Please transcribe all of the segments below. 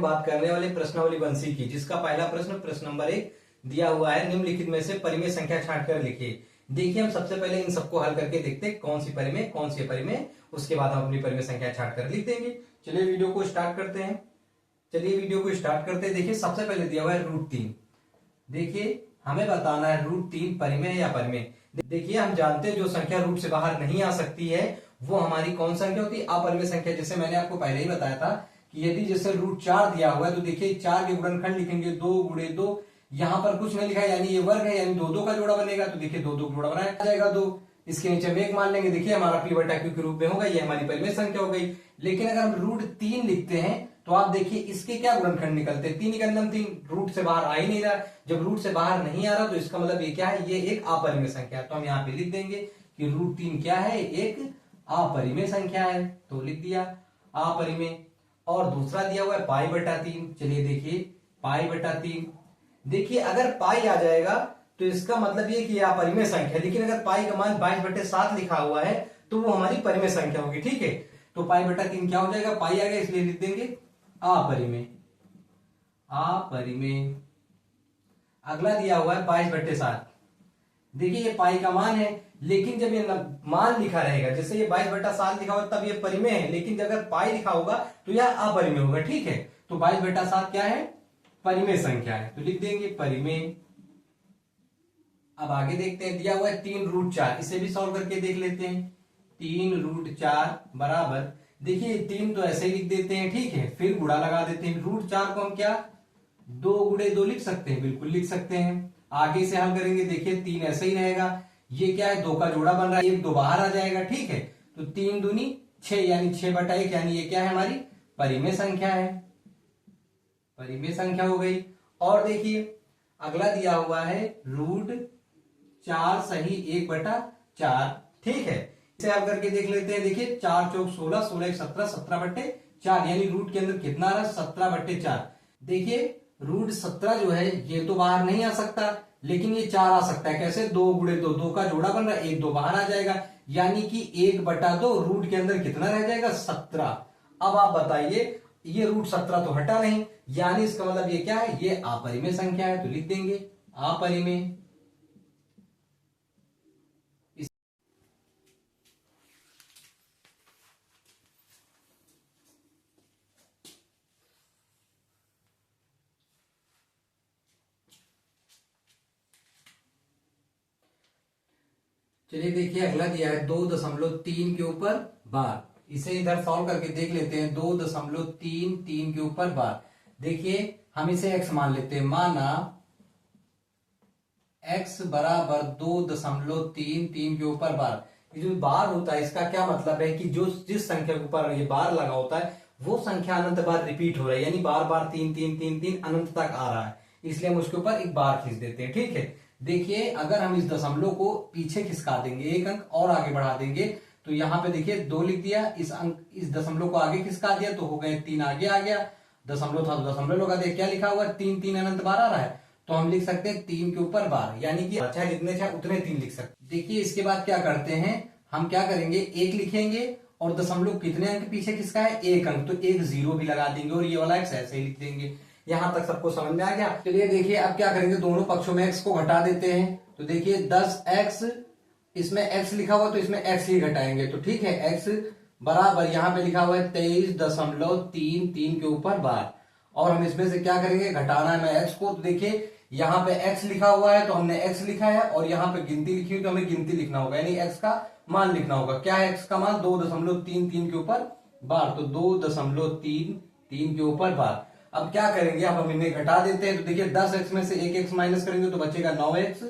बात करने वाले प्रश्नावली बंसी की, जिसका पहला प्रश्न प्रश्न नंबर 1 दिया हुआ है, निम्नलिखित में से परिमेय संख्या छांटकर लिखिए। देखिए हम सबसे पहले इन सबको हल करके देखते हैं कौन सी परिमेय कौन सी परिमेय, उसके बाद हम अपनी परिमेय संख्या छांटकर लिख देंगे। चलिए वीडियो को स्टार्ट करते हैं। देखिए सबसे पहले दिया हुआ है √3। देखिए हमें बताना है √3 परिमेय या परिमेय। देखिए हम जानते हैं जो संख्या रूट से बाहर नहीं आ सकती है वो हमारी कौन संख्या होती है, अपरिमेय संख्या। जैसे मैंने आपको पहले ही बताया था कि यदि जैसे √4 दिया हुआ है तो देखिए 4 के गुणनखंड लिखेंगे 2 गुणे 2, यहां पर कुछ नहीं लिखा है यानी ये वर्ग है, यानी 2 का जोड़ा बनेगा तो देखिए 2 का जोड़ा बनाया जाएगा 2। इसके नीचे में 1 मान लेंगे, देखिए हमारा p/q के रूप में होगा, ये हमारी परिमेय संख्या हो गई। लेकिन अगर हम √3 लिखते हैं तो आप देखिए इसके क्या गुणनखंड निकलते हैं, 3 निकलना, 3 रूट से बाहर आ ही नहीं रहा। जब रूट से बाहर नहीं आ रहा तो इसका मतलब ये क्या है, ये एक अपरिमेय संख्या है। तो हम यहाँ पे लिख देंगे कि √3 क्या है, एक अपरिमेय संख्या है, तो लिख दिया अपरिमेय। और दूसरा दिया हुआ है π/3। चलिए देखिए π/3, देखिए अगर पाई आ जाएगा तो इसका मतलब ये कि यह अपरिमेय संख्या, लेकिन अगर पाई का मान 22/7 लिखा हुआ है तो वो हमारी परिमेय संख्या होगी। ठीक है, तो π/3 क्या हो जाएगा, पाई आ गया इसलिए लिख देंगे अपरिमेय। अगला दिया हुआ है 22/7। देखिए ये पाई का मान है, लेकिन जब ये मान लिखा रहेगा, जैसे ये 22/7 लिखा होगा तब ये परिमेय है, लेकिन जब अगर पाई लिखा होगा तो यह अपरिमेय होगा। ठीक है, तो 22/7 क्या है, परिमेय संख्या है, तो लिख देंगे परिमेय। अब आगे देखते हैं, दिया हुआ है 3√4, इसे भी सॉल्व करके देख लेते हैं। 3√4 बराबर, देखिए 3 तो ऐसे ही लिख देते हैं, ठीक है, फिर गुणा लगा देते हैं। √4 को हम क्या 2 गुणे 2 लिख सकते हैं, बिल्कुल लिख सकते हैं। आगे से हल करेंगे, देखिए 3 ऐसे ही रहेगा, ये क्या है 2 का जोड़ा बन रहा है, 1 2 बाहर आ जाएगा। ठीक है, तो 3 दूनी 6 यानी 6/1, यानी ये क्या है हमारी परिमेय संख्या है, परिमेय संख्या हो गई। और देखिए अगला दिया हुआ है √4 सही 1/4। ठीक है, इसे हल करके देख लेते हैं। देखिए 4 चौक 16, 16 1 17, 17/4, यानी रूट के अंदर कितना आ रहा है 17/4। देखिए √17 जो है ये तो बाहर नहीं आ सकता, लेकिन ये 4 आ सकता है। कैसे, 2 गुणे 2, 2 का जोड़ा बन रहा है, 1 2 बाहर आ जाएगा, यानी कि 1/2 रूट के अंदर कितना रह जाएगा 17। अब आप बताइए ये √17 तो हटा नहीं, यानी इसका मतलब ये क्या है, ये अपरिमेय संख्या है, तो लिख देंगे अपरिमेय। चलिए देखिए अगला दिया है 2.3 के ऊपर बार, इसे इधर सॉल्व करके देख लेते हैं। 2.33 के ऊपर बार, देखिए हम इसे x मान लेते हैं, माना x बराबर 2.33 के ऊपर बार। ये जो बार होता है इसका क्या मतलब है कि जो जिस संख्या के ऊपर ये बार लगा होता है वो संख्या अनंत बार रिपीट हो रहा है, यानी बार बार 3 3 3 3 अनंत तक आ रहा है, इसलिए हम उसके ऊपर एक बार खींच देते हैं। ठीक है, देखिए अगर हम इस दशमलव को पीछे खिसका देंगे, एक अंक और आगे बढ़ा देंगे, तो यहाँ पे देखिए 2 लिख दिया, इस दशमलव को आगे खिसका दिया तो हो गए 3 आगे आ गया, दशमलव था तो दशमलव लगा दिया, क्या लिखा हुआ है 3 3 अनंत बार आ रहा है, तो हम लिख सकते हैं 3 के ऊपर बार, यानी कि चाहे जितने चाहे उतने 3 लिख सकते। देखिए इसके बाद क्या करते हैं, हम क्या करेंगे, 1 लिखेंगे और दशमलव कितने अंक पीछे खिसका है 1 अंक, तो एक 0 भी लगा देंगे और ये वाला x ऐसे ही लिख देंगे। यहां तक सबको समझ में आ गया। चलिए देखिए अब क्या करेंगे, दोनों पक्षों में x को घटा देते हैं, तो देखिए 10x, इसमें x लिखा हुआ तो इसमें x ही घटाएंगे, तो ठीक है, x बराबर यहाँ पे लिखा हुआ है 23.33 के ऊपर बार, और हम इसमें से क्या करेंगे, घटाना है मैं x को, तो देखिए यहाँ पे x लिखा हुआ है तो हमने x लिखा है, और यहाँ पे गिनती लिखी हुई तो हमें गिनती लिखना होगा, यानी x का मान लिखना होगा। क्या है x का मान, 2.33 के ऊपर बार, तो 2.33 के ऊपर बार। अब क्या करेंगे, अब हम इन्हें घटा देते हैं, तो देखिए 10x में से 1x माइनस करेंगे तो बचेगा 9x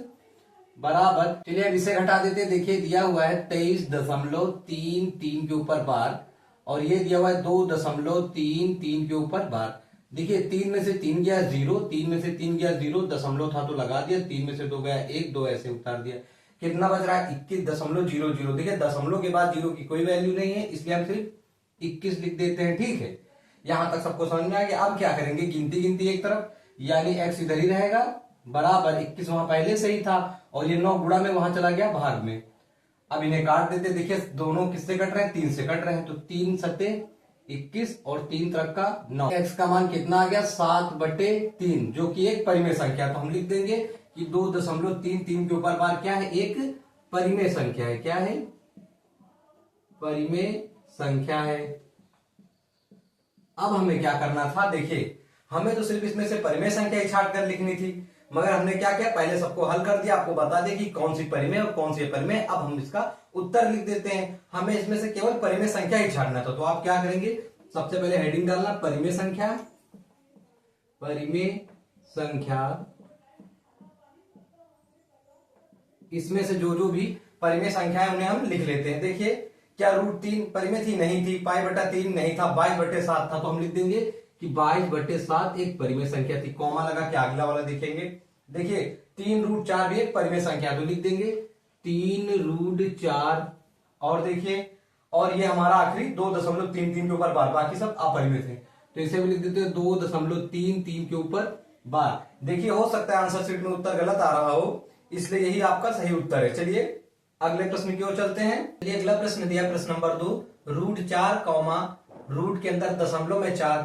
बराबर, चलिए अब इसे घटा देते हैं। देखिए दिया हुआ है 23.33 के ऊपर बार, और ये दिया हुआ है 2.33 के ऊपर बार। देखिए 3 में से 3 गया 0, 3 में से 3 गया 0, दशमलव था तो लगा दिया, 3 में से 2 गया 1, 2 ऐसे उतार दिया, कितना बच रहा है 21.00। देखिए दशमलव के बाद 0 की कोई वैल्यू नहीं है, इसलिए हम सिर्फ 21 लिख देते हैं। ठीक है, यहां तक सबको समझ में आ गया। अब क्या करेंगे, गिनती एक तरफ, यानी x इधर ही रहेगा बराबर, 21 वहां पहले से ही था, और ये 9 गुणा में वहां चला गया भाग में। अब इन्हें काट देते, देखिए दोनों किससे कट रहे हैं, 3 से कट रहे हैं, तो 3 सत्ते 21 और 3 त्रिक का 9। एक्स का मान कितना आ गया 7/3, जो कि एक परिमेय संख्या। तो हम लिख देंगे कि 2.33 के ऊपर बार क्या है, एक परिमेय संख्या है। क्या है, परिमेय संख्या है। अब हमें क्या करना था, देखिए हमें तो सिर्फ इसमें से परिमेय संख्या ही छाट कर लिखनी थी, मगर हमने क्या किया, पहले सबको हल कर दिया, आपको बता दिया कि कौन सी परिमेय और कौन सी अपरिमेय। अब हम इसका उत्तर लिख देते हैं। हमें इसमें से केवल परिमेय संख्या ही छाटना था। तो आप क्या करेंगे, सबसे पहले हेडिंग डालना परिमेय संख्या। परिमेय संख्या, इसमें से जो जो भी परिमेय संख्या है उन्हें हम लिख लेते हैं। देखिए क्या √3 परिमेय थी, नहीं थी। π/3 नहीं था, 22/7 था। तो हम लिख देंगे कि 22/7 एक परिमेय संख्या थी। कॉमा लगा के अगला वाला देखेंगे। देखिए 3√4 भी एक परिमेय संख्या, तो लिख देंगे 3√4। और देखिए, और ये हमारा आखिरी 2.33 के ऊपर बार, बाकी सब अपरिमेय थे। तो इसे भी लिख देते हैं 2.33 के ऊपर बार। देखिए हो सकता है आंसर शीट में उत्तर गलत आ रहा हो, इसलिए यही आपका सही उत्तर है। चलिए अगले प्रश्न की ओर चलते हैं। चलिए अगला प्रश्न दिया, प्रश्न नंबर 2, √4, रूट के अंदर दशमलव में 4,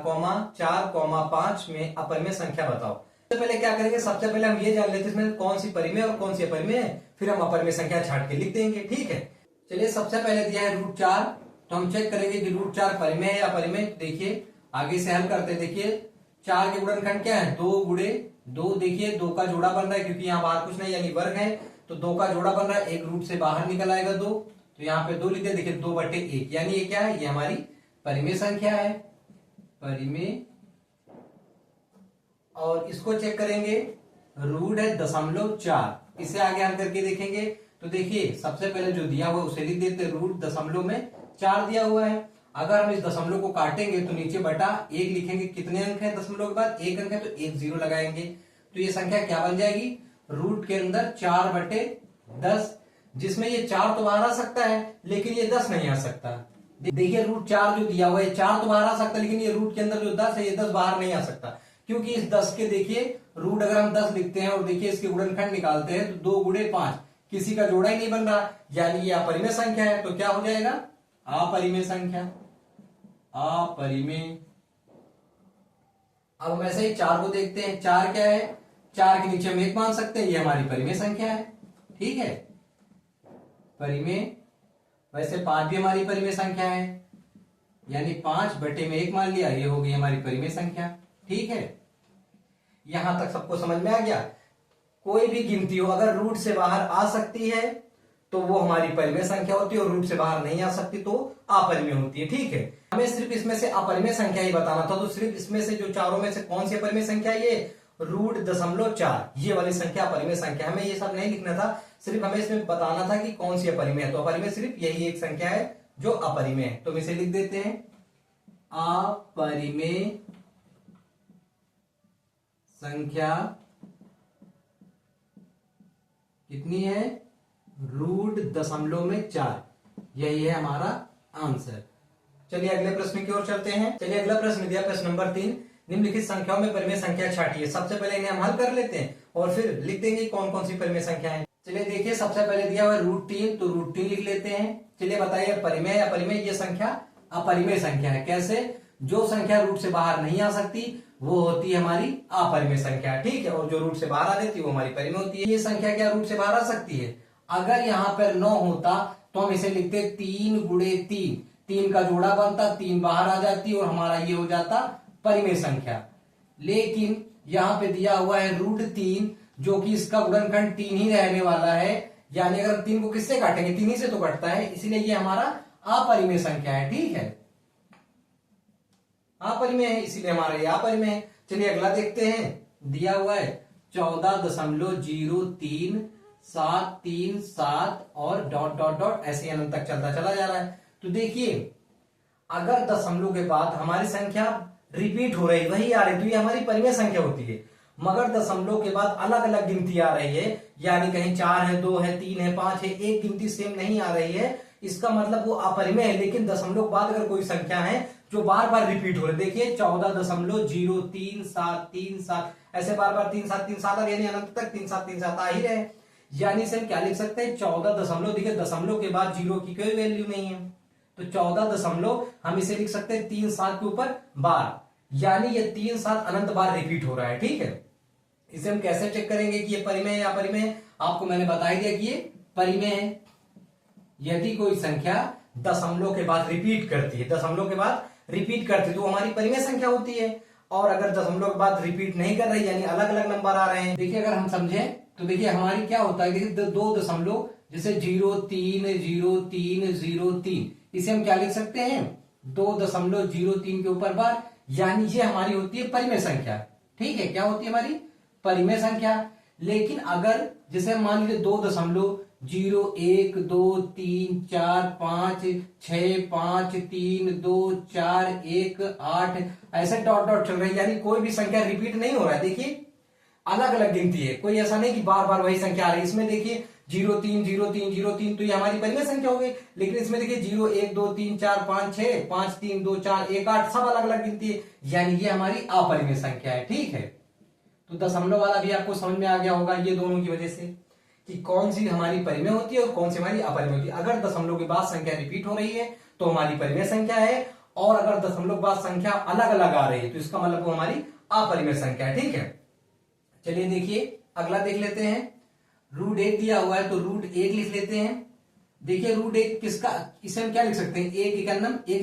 4,5 में अपरिमेय संख्या बताओ। सबसे पहले क्या करेंगे, सबसे पहले हम ये जान लेते हैं इसमें कौन सी परिमेय और कौन सी अपरिमेय है, फिर हम अपरिमेय संख्या छाट के लिख देंगे। ठीक है, चलिए सबसे पहले दिया है √4, तो हम चेक करेंगे कि √4 परिमेय है या अपरिमेय। देखिए आगे से हल करते हैं। देखिए 4 के गुणनखंड क्या है, 2 गुणे 2। देखिए 2 का जोड़ा बन रहा है, क्योंकि यहाँ बाहर कुछ नहीं यानी वर्ग है, तो 2 का जोड़ा बन रहा है, एक रूट से बाहर निकल आएगा 2, तो यहाँ पे 2 लिख दे। देखिए 2/1, यानी ये क्या है, ये हमारी परिमेय संख्या है, परिमेय। और इसको चेक करेंगे, रूट है 0.4, इसे आगे हल करके देखेंगे। तो देखिए सबसे पहले जो दिया हुआ उसे लिख देते, √0.4 दिया हुआ है। अगर हम इस दशमलव को काटेंगे तो नीचे बटा 1 लिखेंगे। कितने अंक है दशमलव के बाद, 1 अंक है, तो 1 0 लगाएंगे। तो ये संख्या क्या बन जाएगी, रूट के अंदर 4/10, जिसमें ये 4 तो बाहर आ सकता है लेकिन ये 10 नहीं आ सकता। देखिए √4 जो दिया हुआ है, 4 तो बाहर आ सकता है, लेकिन ये रूट के अंदर जो 10 है, ये 10 बाहर नहीं आ सकता, क्योंकि इस 10 के देखिए रूट अगर हम 10 लिखते हैं और देखिए इसके गुणनखंड निकालते हैं तो 2 गुणे 5, किसी का जोड़ा ही नहीं बन रहा, यानी ये अपरिमेय संख्या है। तो क्या हो जाएगा, अपरिमेय संख्या, अपरिमेय। अब हम ऐसे ही 4 को देखते हैं। 4 क्या है, 4 के नीचे हम 1 मान सकते हैं, ये हमारी परिमेय संख्या है। ठीक है, परिमेय। वैसे 5 भी हमारी परिमेय संख्या है, यानी 5/1 मान लिया, ये हो गई हमारी परिमेय संख्या। ठीक है, यहां तक सबको समझ में आ गया। कोई भी गिनती हो अगर रूट से बाहर आ सकती है तो वो हमारी परिमेय संख्या होती है, और रूट से बाहर नहीं आ सकती तो अपरिमेय होती है। ठीक है, हमें सिर्फ इसमें से अपरिमेय संख्या ही बताना था, तो सिर्फ इसमें से जो चारों में से कौन सी अपरिमेय संख्या है, ये √0.4, ये वाली संख्या अपरिमेय संख्या। हमें ये सब नहीं लिखना था, सिर्फ हमें इसमें बताना था कि कौन सी अपरिमेय है। तो अपरिमेय सिर्फ यही एक संख्या है जो अपरिमेय है, तो हम इसे लिख देते हैं अपरिमेय संख्या कितनी है, √0.4, यही है हमारा आंसर। चलिए अगले प्रश्न की ओर चलते हैं। चलिए अगला प्रश्न दिया, प्रश्न नंबर 3, निम्नलिखित संख्याओं में परिमेय संख्या छाटिए। सबसे पहले इन्हें हम हल कर लेते हैं और फिर लिख देंगे कौन कौन सी परिमेय संख्या है। चलिए देखिए सबसे पहले दिया हुआ √3, तो √3 लिख लेते हैं। चलिए बताइए परिमेय या अपरिमेय, ये संख्या अपरिमेय संख्या है। कैसे, जो संख्या रूट से बाहर नहीं आ सकती वो होती है हमारी अपरिमेय संख्या। ठीक है, और जो रूट से बाहर आ जाती है वो हमारी परिमेय होती है। ये संख्या क्या रूट से बाहर आ सकती है, अगर यहाँ पर 9 होता तो हम इसे लिखते 3 गुणे 3, 3 का जोड़ा बनता, 3 बाहर आ जाती और हमारा ये हो जाता परिमेय संख्या। लेकिन यहाँ पे दिया हुआ है √3, जो कि इसका गुणनखंड 3 ही रहने वाला है, यानी अगर 3 को किससे काटेंगे, 3 ही से तो कटता है, इसलिए ये हमारा अपरिमेय संख्या है। ठीक है, अपरिमेय है, इसीलिए हमारा ये अपरिमेय है। चलिए अगला देखते हैं, दिया हुआ है 14.03737 और डॉट डॉट डॉट ऐसे अनंत तक चलता चला जा रहा है। तो देखिए अगर दशमलव के बाद हमारी संख्या रिपीट हो रही, वही आ रही, तो ये हमारी परिमेय संख्या होती है। मगर दशमलव के बाद अलग अलग गिनती आ रही है, यानी कहीं 4 है, 2 है, 3 है, 5 है, एक गिनती सेम नहीं आ रही है, इसका मतलब वो अपरिमेय है। लेकिन दशमलव के बाद अगर कोई संख्या है जो बार बार रिपीट हो रही, देखिए 14.03737 ऐसे बार बार 3737 यानी अनंत तक 3737 आ ही रहे, यानी से हम क्या लिख सकते हैं 14 दशमलव। देखिए दशमलव के बाद जीरो की कोई वैल्यू नहीं है, तो 14 दशमलव हम इसे लिख सकते हैं 3 7 के ऊपर 12, यानी ये 3 7 अनंत बार रिपीट हो रहा है। ठीक है, इसे हम कैसे चेक करेंगे कि ये परिमेय है या अपरिमेय है? आपको मैंने बता ही दिया कि ये परिमेय है। यदि कोई संख्या दशमलव के बाद रिपीट करती है, दशमलव के बाद रिपीट करती है तो हमारी परिमेय संख्या होती है। और अगर दशमलव के बाद रिपीट नहीं कर रही, यानी अलग अलग नंबर आ रहे हैं, देखिए अगर हम समझें तो देखिए हमारी क्या होता है, देखिए 2 दशमलव जैसे 0.30303, इसे हम क्या लिख सकते हैं 2.03 के ऊपर बार, यानी ये हमारी होती है परिमेय संख्या। ठीक है, क्या होती है हमारी परिमेय संख्या। लेकिन अगर जैसे हम मान लीजिए 2.0 1 2 3 4 5 6 5 3 2 4 1 8 ऐसे डॉट डॉट चल रहे हैं, यानी कोई भी संख्या रिपीट नहीं हो रहा है। देखिए अलग अलग गिनती है, कोई ऐसा नहीं कि बार बार वही संख्या आ रही है। इसमें देखिए 0 3 0 3 0 3 तो ये हमारी परिमेय संख्या हो गई। लेकिन इसमें देखिए 0 1 2 3 4 5 6 5 3 2 4 1 8 सब अलग अलग गिनती है, यानी ये हमारी अपरिमेय संख्या है। ठीक है, तो दशमलव वाला भी आपको समझ में आ गया होगा ये दोनों की वजह से कि कौन सी हमारी परिमेय होती है और कौन सी हमारी अपरिमेय होती है। अगर दशमलव के बाद संख्या रिपीट हो रही है तो हमारी परिमेय संख्या है, और अगर दशमलव के बाद संख्या अलग अलग आ रही है तो इसका मतलब वो हमारी अपरिमेय संख्या है। ठीक है, चलिए देखिए अगला देख लेते हैं। √1 दिया हुआ है तो √1 लिख लेते हैं। देखिए √1 किसका, इसे हम क्या लिख सकते हैं 1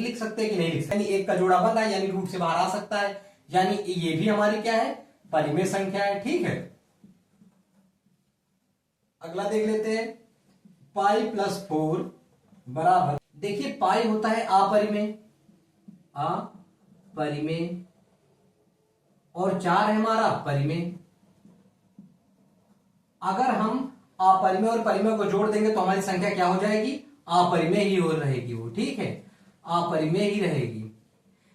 लिख सकते हैं कि नहीं लिख सकते, यानी 1 का जोड़ा बंधा है, यानी रूट से बाहर आ सकता है, यानी ये भी हमारी क्या है परिमेय संख्या है। ठीक है, अगला देख लेते हैं पाई + 4 बराबर, देखिए पाई होता है अपरिमेय और 4 है हमारा परिमेय। अगर हम अपरिमेय और परिमेय को जोड़ देंगे तो हमारी संख्या क्या हो जाएगी अपरिमेय ही हो रहेगी वो। ठीक है, अपरिमेय ही रहेगी।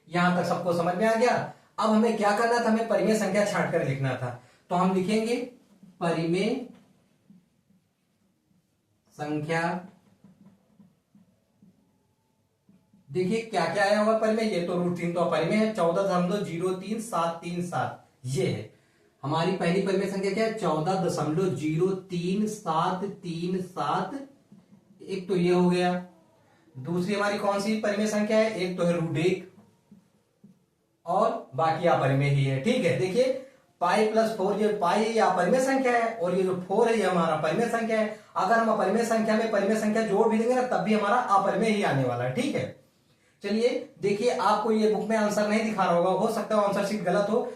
यहां तक सबको समझ में आ गया। अब हमें क्या करना था, हमें परिमेय संख्या छांट कर लिखना था, तो हम लिखेंगे परिमेय संख्या। देखिए क्या क्या आया हुआ परिमेय, ये तो √3 तो अपरिमेय है, 14.03737 ये है हमारी पहली परिमेय संख्या। क्या है 14.03737, एक तो ये हो गया। दूसरी हमारी कौन सी परिमेय संख्या है, एक तो है √1 और बाकी अपरिमेय ही है। ठीक है, देखिए पाई + 4, ये पाई ये अपरिमेय संख्या है और ये जो 4 है ये हमारा परिमेय संख्या है। अगर हम अपरिमेय संख्या में परिमेय संख्या जोड़ भी देंगे ना तब भी हमारा अपरिमेय ही आने वाला है। ठीक है, चलिए देखिए आपको ये बुक में आंसर नहीं दिखा रहा होगा, हो सकता है आंसर शीट गलत हो।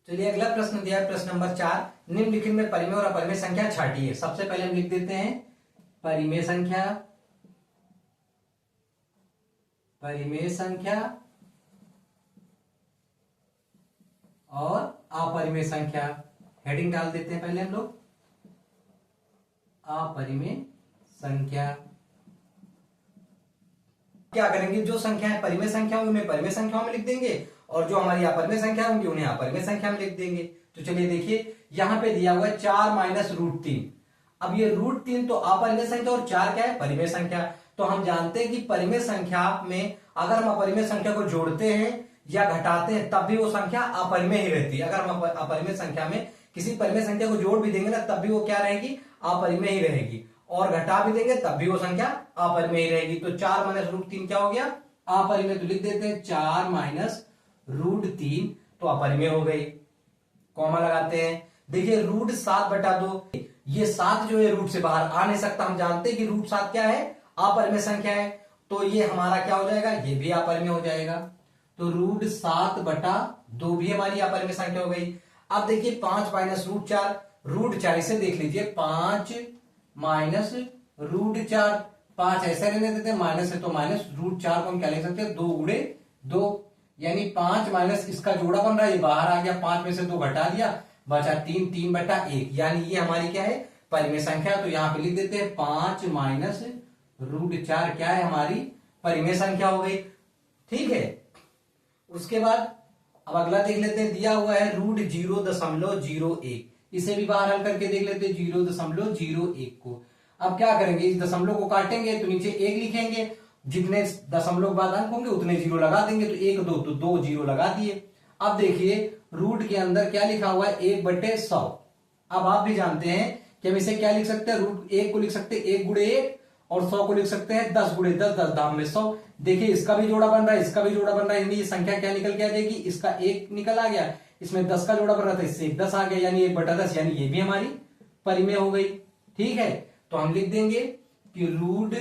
चलिए अगला प्रश्न दिया है, प्रश्न नंबर 4, निम्नलिखित में परिमेय और अपरिमेय संख्या छांटिए। सबसे पहले हम लिख देते हैं परिमेय संख्या और अपरिमेय संख्या। हेडिंग डाल देते हैं पहले हम लोग अपरिमेय संख्या। क्या करेंगे, जो संख्या है परिमेय संख्या होंगी उन्हें परिमेय संख्याओं में लिख देंगे और जो हमारी अपरिमेय संख्या होंगी उन्हें अपरिमेय संख्या में लिख देंगे। तो चलिए देखिए यहां पे दिया हुआ है 4 - √3। अब ये √3 तो अपरिमेय संख्या और 4 क्या है परिमेय संख्या। तो हम जानते हैं कि परिमेय संख्या में अगर हम अपरिमेय संख्या को जोड़ते हैं या घटाते हैं तब भी वो संख्या अपरिमेय ही रहती है। अगर हम अपरिमेय संख्या में किसी परिमेय संख्या को जोड़ भी देंगे ना तब भी वो क्या रहेगी अपरिमेय ही रहेगी, और घटा भी देंगे तब भी वो संख्या अपरिमेय ही रहेगी। तो 4 - √3 क्या हो गया अपरिमेय। तो लिख देते हैं 4 - √3 तो अपरिमेय हो गई। कॉमा लगाते हैं। देखिए √7/2, ये 7 जो है रूट से बाहर आ नहीं सकता। हम जानते हैं कि √7 क्या है अपरिमेय संख्या है, तो ये हमारा क्या हो जाएगा ये भी अपरिमेय हो जाएगा। तो √7/2 भी हमारी अपरिमेय संख्या हो गई। अब देखिए 5 - √4, √4 इसे देख लीजिए 5 - √4, 5 ऐसे रहने देते हैं, माइनस है तो माइनस, √4 को हम क्या लिख सकते हैं 2 × 2, यानी 5 माइनस इसका जोड़ा बन रहा है, ये बाहर आ गया, 5 में से 2 घटा दिया बचा 3, 3/1, यानी ये हमारी क्या है परिमेय संख्या। तो यहां पे लिख देते हैं 5 - √4 क्या है हमारी परिमेय संख्या हो गई। ठीक है, उसके बाद अब अगला देख लेते हैं, दिया हुआ है √0.01, इसे भी बाहर हल करके देख लेते हैं 0.01 को। अब क्या करेंगे, इस दशमलव को काटेंगे तो नीचे 1 लिखेंगे, जितने दशमलव बाद अंक होंगे उतने 0 लगा देंगे, तो 1 2 तो 2 0 लगा दिए। अब देखिए रूट के अंदर क्या लिखा हुआ है 1/100। अब आप भी जानते हैं कि हम इसे क्या लिख सकते हैं, √1 को लिख सकते हैं 1 × 1 और 100 को लिख सकते हैं 10 गुणे 10, 10 दाम में 100। देखिए इसका भी जोड़ा बन रहा है, इसका भी जोड़ा बन रहा है, यानी ये संख्या क्या निकल के आ जाएगी, इसका 1 निकल आ गया, इसमें 10 का जोड़ा बन रहा था, इससे 10 आ गया, यानी 1/10, यानी ये भी हमारी परिमेय हो गई। ठीक है, तो हम लिख देंगे कि रूट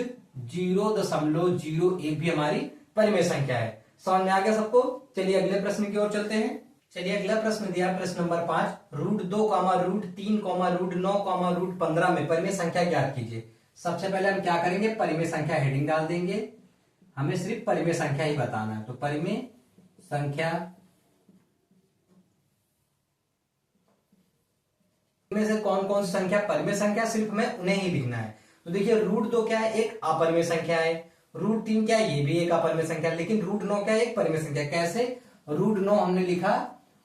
0.01 भी हमारी परिमेय संख्या है। समझ में आ गया सबको। चलिए अगले प्रश्न की ओर चलते हैं। चलिए अगला प्रश्न दिया, प्रश्न number 5, root 2, root 3, root 9, root 15 में परिमेय संख्या ज्ञात कीजिए। सबसे पहले हम क्या करेंगे, परिमेय संख्या हेडिंग डाल देंगे, हमें सिर्फ परिमेय संख्या ही बताना है। तो परिमेय संख्या में से कौन कौन सी संख्या परिमेय संख्या, सिर्फ में उन्हें ही लिखना है। तो देखिए रूट 2 क्या है, एक अपरिमेय संख्या है। रूट 3 क्या है, ये भी एक अपरिमेय संख्या है। लेकिन रूट 9 क्या है, एक परिमेय संख्या। कैसे, रूट 9 हमने लिखा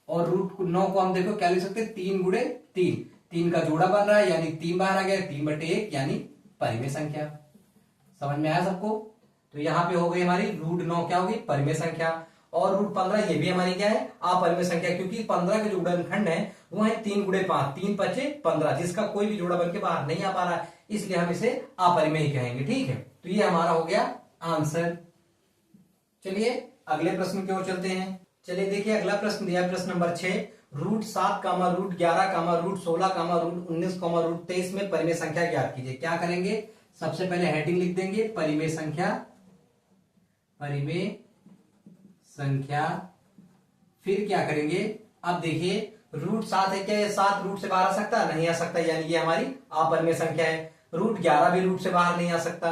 और रूट 9 को हम देखो क्या लिख सकते हैं, 3 गुणे 3, 3 का जोड़ा बन रहा है, यानी 3 बाहर आ गया, 3/1, यानी परिमेय संख्या। समझ में आया सबको। तो यहाँ पे हो गई हमारी रूट 9 क्या होगी, परिमेय संख्या। और रूट 15 ये भी हमारी क्या है, अपरिमेय संख्या, क्योंकि 15 के जो गुणनखंड है वो है 3 गुणे 5, 3 × 5 = 15, जिसका कोई भी जोड़ा बन के बाहर नहीं आ पा रहा है, इसलिए हम इसे अपरिमेय ही कहेंगे। ठीक है, तो ये हमारा हो गया आंसर। चलिए अगले प्रश्न की ओर चलते हैं। चलिए देखिए अगला प्रश्न दिया, प्रश्न number 6, root 7, root 11, root 16, root 19, root 23 में परिमेय संख्या ज्ञात कीजिए। क्या करेंगे, सबसे पहले हेडिंग लिख देंगे परिमेय संख्या, परिमेय संख्या। फिर क्या करेंगे, अब देखिए रूट 7 है, क्या ये 7 रूट से बाहर आ सकता है, नहीं आ सकता, यानी ये हमारी अपरिमेय संख्या है। रूट 11 भी रूट से बाहर नहीं आ सकता।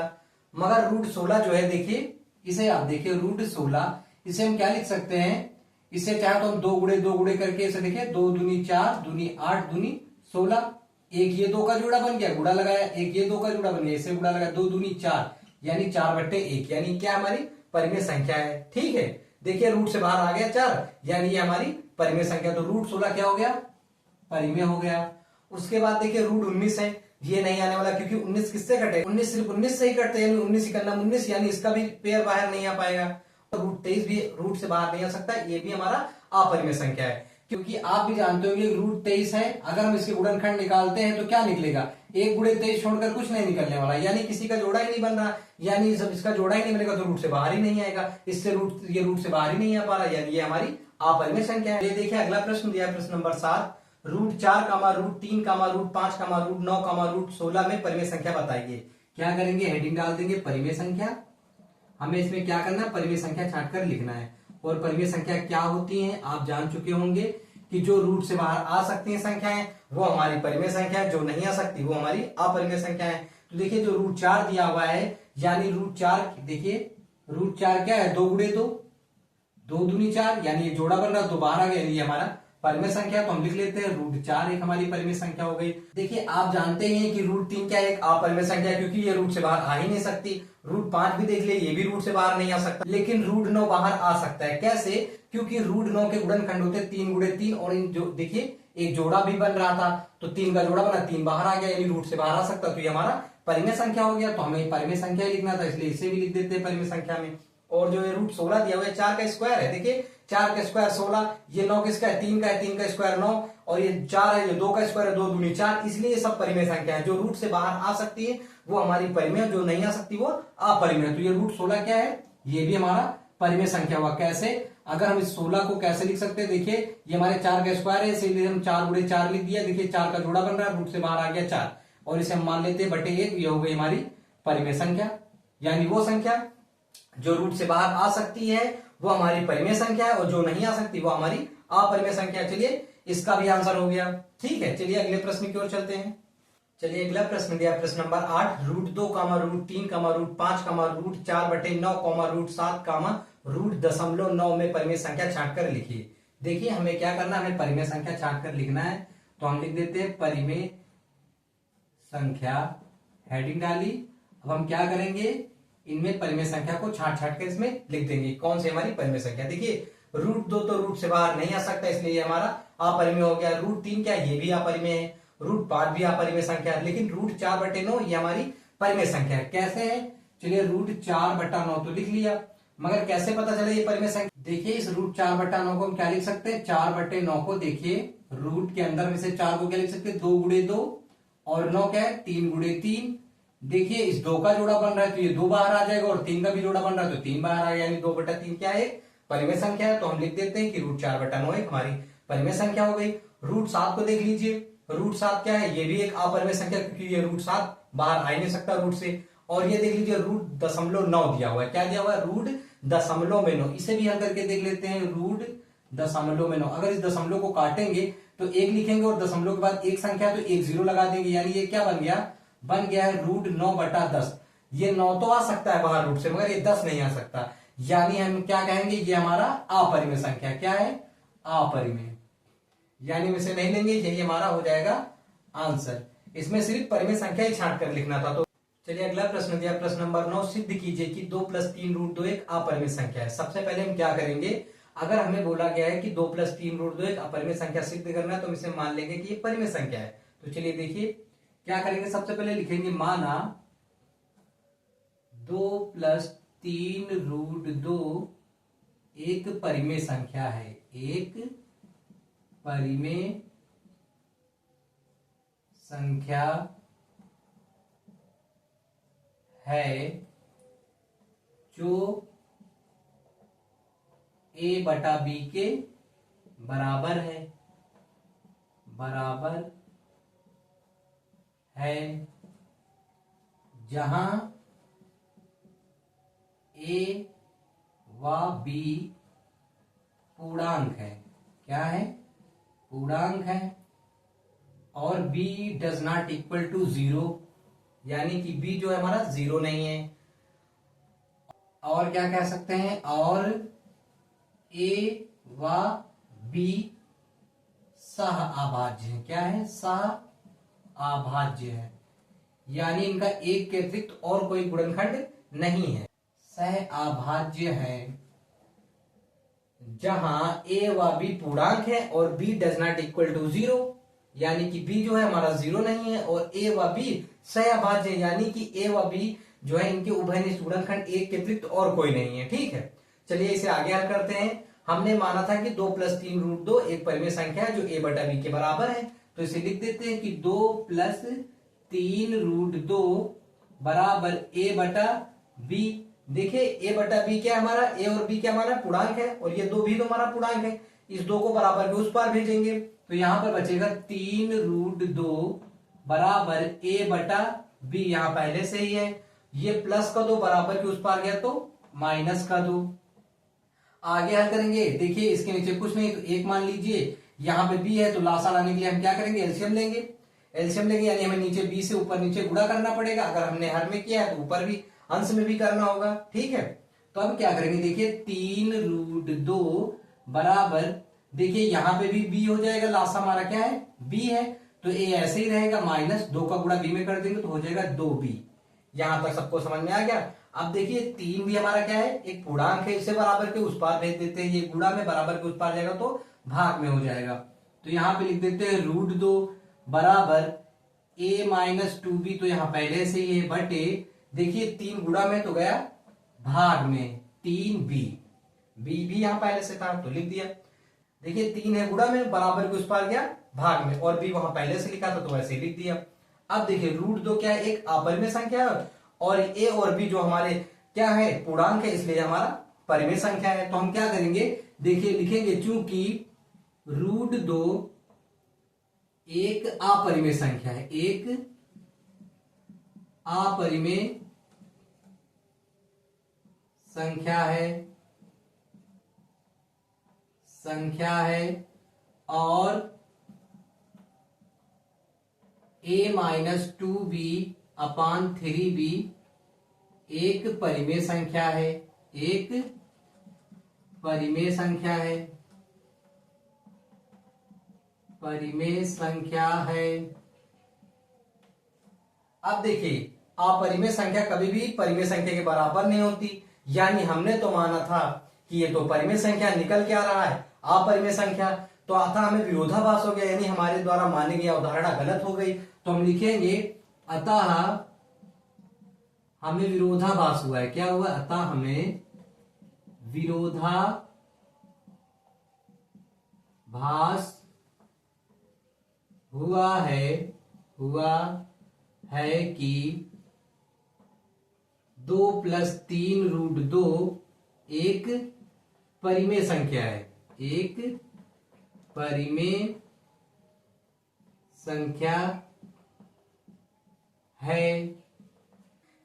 मगर रूट 16 जो है, देखिए इसे आप देखिए रूट 16, इसे हम क्या लिख सकते हैं, इसे चाहे तो हम 2 गुणे करके इसे देखिए, 2 दूनी 4, दूनी 8, दूनी 16, एक ये 2 का जोड़ा बन गया, गुणा लगाया, एक ये 2 का जोड़ा बन गया, इसे गुणा लगाया, 2 दूनी 4, यानी 4/1, यानी क्या हमारी परिमेय संख्या है। ठीक है, देखिए रूट से बाहर आ गया 4, यानी ये हमारी परिमेय संख्या। तो रूट 16 क्या हो गया, परिमेय हो गया। उसके बाद देखिए रूट 19 है, ये नहीं आने वाला, क्योंकि 19 किससे कटे, 19 सिर्फ 19 से ही कटते, यानी 19 ही करना 19, यानी इसका भी पेयर बाहर नहीं आ पाएगा। तो रूट 23 भी रूट से बाहर नहीं आ सकता, ये भी हमारा अपरिमेय संख्या है। क्योंकि आप भी जानते होंगे रूट 23 है, अगर हम इसके गुणनखंड निकालते हैं तो क्या निकलेगा, 1 गुणे 23 छोड़कर कुछ नहीं निकलने वाला, यानी किसी का जोड़ा ही नहीं बन रहा, यानी जब इसका जोड़ा ही नहीं बनेगा तो रूट से बाहर ही नहीं आएगा, इससे ये रूट से बाहर ही नहीं आ पा रहा, यानी ये हमारी अपरिमेय संख्या है। ये देखिए अगला प्रश्न दिया, प्रश्न number 7, root 4, root 3, root 5, root 9, root 16 में परिमेय संख्या बताइए। क्या करेंगे, हेडिंग डाल देंगे परिमेय संख्या। हमें इसमें क्या करना है, परिमेय संख्या छांट कर लिखना है। और परिमेय संख्या क्या होती है, आप जान चुके होंगे कि जो रूट से बाहर आ सकती है संख्याएं वो हमारी परिमेय संख्या है, जो नहीं आ सकती वो हमारी अपरिमेय संख्या है। तो देखिए जो रूट 4 दिया हुआ है, यानी रूट 4, देखिए रूट 4 क्या है, 2 गुणे 2, 2 दूनी 4, यानी ये जोड़ा बन रहा है, 2 बाहर आ गया, यानी हमारा परिमेय संख्या। तो हम लिख लेते हैं रूट 4 एक हमारी परिमेय संख्या हो गई। देखिए आप जानते हैं कि रूट 3 क्या है, एक अपरिमेय संख्या है, क्योंकि ये रूट से बाहर आ ही नहीं सकती। रूट 5 भी देख ले, ये भी रूट से बाहर नहीं आ सकता। लेकिन रूट 9 बाहर आ सकता है, कैसे, क्योंकि रूट 9 के गुणनखंड होते हैं 3 गुणे 3, और इन जो देखिए एक जोड़ा भी बन रहा था, तो 3 का जोड़ा बना, 3 बाहर आ गया, यानी रूट से बाहर आ सकता, तो ये हमारा परिमेय संख्या हो गया। तो हमें परिमेय संख्या लिखना था, इसलिए इसे भी लिख देते हैं परिमेय संख्या में। और जो रूट 16 दिया हुआ है, 4 का स्क्वायर है, देखिए 4 का स्क्वायर 16, ये 9 किसका है, 3 का है, 3 का स्क्वायर 9, और ये 4 है, ये 2 का स्क्वायर है, 2 दूनी 4, इसलिए ये सब परिमेय संख्या है। जो रूट से बाहर आ सकती है वो हमारी परिमेय, जो नहीं आ सकती वो अपरिमेय। तो ये रूट 16 क्या है, ये भी हमारा परिमेय संख्या हुआ। कैसे, अगर हम इस 16 को कैसे लिख सकते हैं, देखिए ये हमारे 4 का स्क्वायर है, इसलिए हम 4 गुणे 4 लिख दिया। देखिए 4 का जोड़ा बन रहा है, रूट से बाहर आ गया 4, और इसे हम मान लेते हैं /1, ये हो गई हमारी परिमेय संख्या। यानी वो संख्या जो रूट से बाहर आ सकती है वो हमारी परिमेय संख्या है, और जो नहीं आ सकती वो हमारी अपरिमेय संख्या। चलिए इसका भी आंसर हो गया। ठीक है, चलिए अगले प्रश्न की ओर चलते हैं। चलिए अगला प्रश्न दिया, प्रश्न number 8, root 2, root 3, root 5, root 4/9, root 7, root 0.9 में परिमेय संख्या छांट कर लिखिए। देखिए हमें क्या करना है, हमें परिमेय संख्या छांट कर लिखना है। तो हम लिख देते हैं परिमेय संख्या, हेडिंग डाली। अब हम क्या करेंगे, इनमें परिमेय संख्या को छांट छांट कर इसमें लिख देंगे। कौन सी हमारी परिमेय संख्या, देखिए रूट 2 तो रूट से बाहर नहीं आ सकता, इसलिए हमारा अपरिमेय हो गया। रूट 3 क्या, ये भी अपरिमेय है। रूट 5 भी अपरिमेय संख्या है, लेकिन रूट 4/9 ये हमारी परिमेय संख्या है। कैसे है, चलिए रूट 4/9 तो लिख लिया, मगर कैसे पता चले ये परिमेय संख्या, देखिए इस रूट 4/9 को हम क्या लिख सकते हैं, 4/9 को देखिए रूट के अंदर में से 4 को क्या लिख सकते हैं, 2 गुणे 2, और 9 क्या है, 3 गुणे 3, देखिए इस 2 का जोड़ा बन रहा है तो ये 2 बाहर आ जाएगा, और 3 का भी जोड़ा बन रहा है तो 3 बाहर आ गया, यानी 2/3 क्या है, परिमेय संख्या है। तो हम लिख देते हैं कि √4/9 एक हमारी परिमेय संख्या हो गई। √7 को देख लीजिए, √7 क्या है, ये भी एक अपरिमेय संख्या, क्योंकि ये √7 बाहर आ ही नहीं सकता रूट से। और ये देख लीजिए √9 दिया हुआ है, क्या दिया हुआ है, √9, इसे भी हल करके देख लेते हैं, √9। अगर इस दशमलव को काटेंगे तो एक लिखेंगे और दशमलव के बाद एक संख्या तो एक 0 लगा देंगे, यानी ये क्या बन गया है √9/10। ये 9 तो आ सकता है बाहर रूट से, मगर ये 10 नहीं आ सकता, यानी हम क्या कहेंगे, ये हमारा अपरिमेय संख्या, क्या है, अपरिमेय, यानी हम इसे नहीं लेंगे, यही हमारा हो जाएगा आंसर। इसमें सिर्फ परिमेय संख्या ही छांट कर लिखना था। तो चलिए अगला प्रश्न दिया, प्रश्न नंबर 9, सिद्ध कीजिए कि 2 + 3 √2 एक अपरिमेय संख्या है। सबसे पहले हम क्या करेंगे, अगर हमें बोला गया है कि 2 + 3 √2 एक अपरिमेय संख्या सिद्ध करना है, तो हम इसे मान लेंगे कि ये परिमेय संख्या है। तो चलिए देखिए क्या करेंगे, सबसे पहले लिखेंगे माना 2 + 3 √2 एक परिमेय संख्या है, एक परिमेय संख्या है जो a/b के बराबर है, जहां a व b पूर्णांक है, क्या है, पूर्णांक है, और b does not equal to 0, यानी कि b जो है हमारा 0 नहीं है। और क्या कह सकते हैं, और a व b सह अभाज्य है, क्या है, सह अभाज्य है, यानी इनका एक के अतिरिक्त और कोई गुणनखंड नहीं है, सह अभाज्य है, जहां a व b पूर्णांक है और b does not equal to 0, यानी कि b जो है हमारा 0 नहीं है, और a व b सह अभाज्य है, यानी कि a व b जो है इनके उभयनिष्ठ गुणनखंड एक के अतिरिक्त और कोई नहीं है। ठीक है, चलिए इसे आगे हल करते हैं। हमने माना था कि 2 + 3 √2 एक परिमेय संख्या है जो a/b के बराबर है, तो इसे लिख देते हैं कि 2 + 3 √2 बराबर a/b। देखिए a/b क्या है हमारा, a और b क्या हमारा पूर्णांक है, और ये 2 भी तो हमारा पूर्णांक है, इस 2 को बराबर के उस पार भेजेंगे, तो यहां पर बचेगा 3 √2 बराबर a/b, यहां पहले से ही है, ये प्लस का 2 बराबर के उस पार गया तो माइनस का 2। आगे हल करेंगे, देखिए इसके नीचे कुछ नहीं तो एक मान लीजिए, यहाँ पे b है तो लासा लाने के लिए हम क्या करेंगे, एलसीएम लेंगे, यानी हमें नीचे b से ऊपर नीचे गुणा करना पड़ेगा, अगर हमने हर में किया है तो ऊपर भी अंश में भी करना होगा। ठीक है, तो अब क्या करेंगे, देखिए 3 √2 बराबर, देखिए यहाँ पे भी b हो जाएगा, लासा हमारा क्या है, b है, तो a ऐसे ही रहेगा, -2 का गुणा b में कर देंगे तो हो जाएगा 2b। यहां तक सबको समझ में आ गया। अब देखिए 3 भी हमारा क्या है, एक पूर्णांक है, इसे बराबर के उस पार भेज देते हैं, ये गुणा में बराबर के उस पार जाएगा तो भाग में हो जाएगा, तो यहां पे लिख देते हैं √2 बराबर a-2b, तो यहां पहले से ही है, बटे, देखिए 3 गुणा में तो गया भाग में, 3b, b भी यहां पहले से था तो लिख दिया। देखिए 3 है गुणा में, बराबर के उस पार गया भाग में, और b वहां पहले से लिखा था तो वैसे लिख दिया। अब देखिए √2 क्या है, एक अपरिमेय संख्या है, और a और b जो हमारे क्या है, पूर्णांक है, इसलिए हमारा परिमेय संख्या है। तो हम क्या करेंगे, देखिए लिखेंगे, चूंकि √2 एक अपरिमेय संख्या है, एक अपरिमेय संख्या है और a-2b अपान 3b एक परिमेय संख्या है, एक परिमेय संख्या है। अब देखिए अपरिमेय संख्या कभी भी परिमेय संख्या के बराबर नहीं होती, यानी हमने तो माना था कि ये तो परिमेय संख्या निकल के आ रहा है अपरिमेय संख्या, तो अतः हमें विरोधाभास हो गया, यानी हमारे द्वारा मानी गई अवधारणा गलत हो गई। तो हम लिखेंगे अतः हमें विरोधाभास हुआ है, क्या हुआ, अतः हमें विरोधाभास हुआ है कि 2+3√2 एक परिमेय संख्या है, एक परिमेय संख्या है।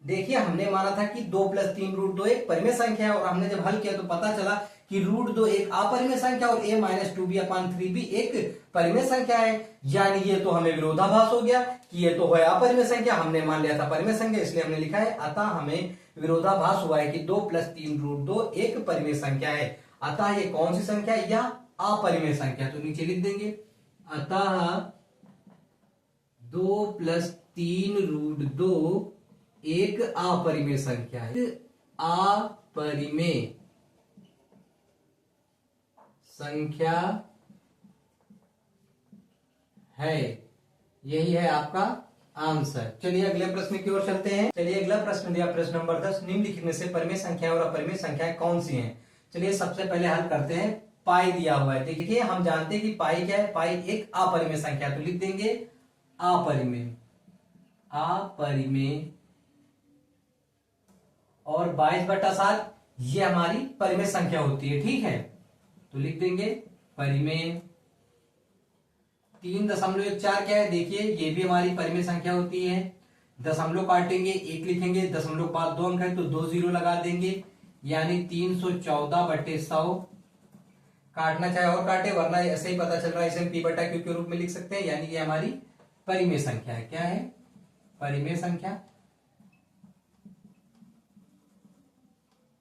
देखिए हमने माना था कि 2+3√2 एक परिमेय संख्या है, और हमने जब हल किया तो पता चला कि √2 एक अपरिमेय संख्या और a-2b/3 भी एक परिमेय संख्या है। यानी ये तो हमें विरोधाभास हो गया कि ये तो है अपरिमेय संख्या, हमने मान लिया था परिमेय संख्या, इसलिए हमने लिखा है अतः हमें विरोधाभास हुआ है कि 2+3√2 एक परिमेय संख्या है। अतः ये कौन सी संख्या है? या अपरिमेय संख्या। तो नीचे लिख देंगे अतः 2+3√2 एक अपरिमेय संख्या है, अपरिमेय संख्या है। यही है आपका आंसर। चलिए अगले प्रश्न की ओर चलते हैं। चलिए अगला प्रश्न दिया, प्रश्न नंबर 10, निम्नलिखित में से परिमेय संख्या और अपरिमेय संख्याएं कौन सी हैं? चलिए सबसे पहले हल करते हैं। पाई दिया हुआ है, देखिए हम जानते हैं कि पाई क्या है, पाई एक अपरिमेय संख्या, तो लिख देंगे अपरिमेय, अपरिमेय। और 22/7 ये हमारी परिमेय संख्या होती है, ठीक है, तो लिख देंगे परिमेय। 3.14 क्या है? देखिए ये भी हमारी परिमेय संख्या होती है। दशमलव काटेंगे, 1 लिखेंगे, दशमलव के बाद 2 अंक है तो 2 0 लगा देंगे, यानी 314/100। काटना चाहे और काटे, वरना ऐसे ही पता चल रहा है, इसे हम p/q के रूप में लिख सकते हैं। यानी ये हमारी परिमेय संख्या है। क्या है? परिमेय संख्या।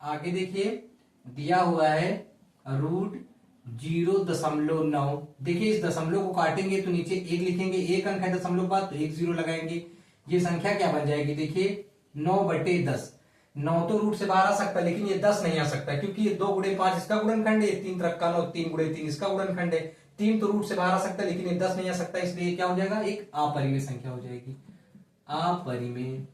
आगे देखिए दिया हुआ है √0.9। देखिए इस दशमलव को काटेंगे तो नीचे 1 लिखेंगे, 1 अंक है दशमलव के बाद तो 1 0 लगाएंगे। ये संख्या क्या बन जाएगी? देखिए 9/10। 9 तो रूट से बाहर आ सकता है, लेकिन ये 10 नहीं आ सकता, क्योंकि ये 2 × 5 इसका गुणनखंड है, 3 3 का 9, 3 × 3 इसका गुणनखंड है। 3 तो रूट से बाहर आ सकता है, लेकिन ये 10 नहीं आ सकता, इसलिए क्या हो जाएगा? एक अपरिमेय संख्या हो जाएगी, अपरिमेय।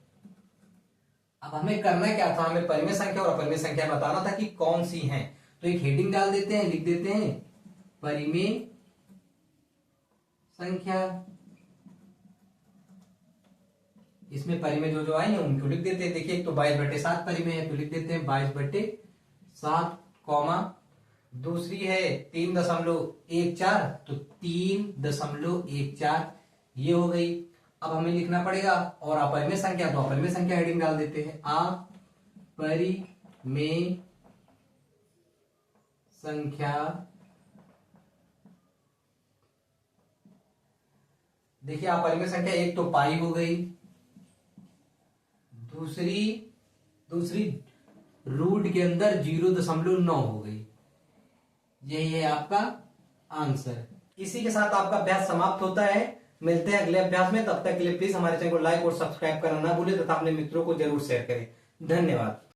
अब हमें करना क्या था? हमें परिमेय संख्या और अपरिमेय संख्या बताना था कि कौन सी हैं। तो एक हेडिंग डाल देते हैं, लिख देते हैं परिमेय संख्या। इसमें परिमेय जो जो आएंगे उनको लिख देते हैं। देखिए एक तो 22/7 परिमेय है, तो लिख देते हैं 22/7, कॉमा। दूसरी है 3.14, तो 3.14 ये हो गई। अब हमें लिखना पड़ेगा और अपरिमेय संख्या, तो अपरिमेय संख्या हेडिंग डाल देते हैं, अपरिमेय संख्या। देखिए अपरिमेय संख्या एक तो पाई हो गई, दूसरी रूट के अंदर 0.9 हो गई। यही है आपका आंसर। इसी के साथ आपका अभ्यास समाप्त होता है। मिलते हैं अगले अभ्यास में, तब तक के लिए प्लीज हमारे चैनल को लाइक और सब्सक्राइब करना ना भूलें तथा अपने मित्रों को जरूर शेयर करें। धन्यवाद।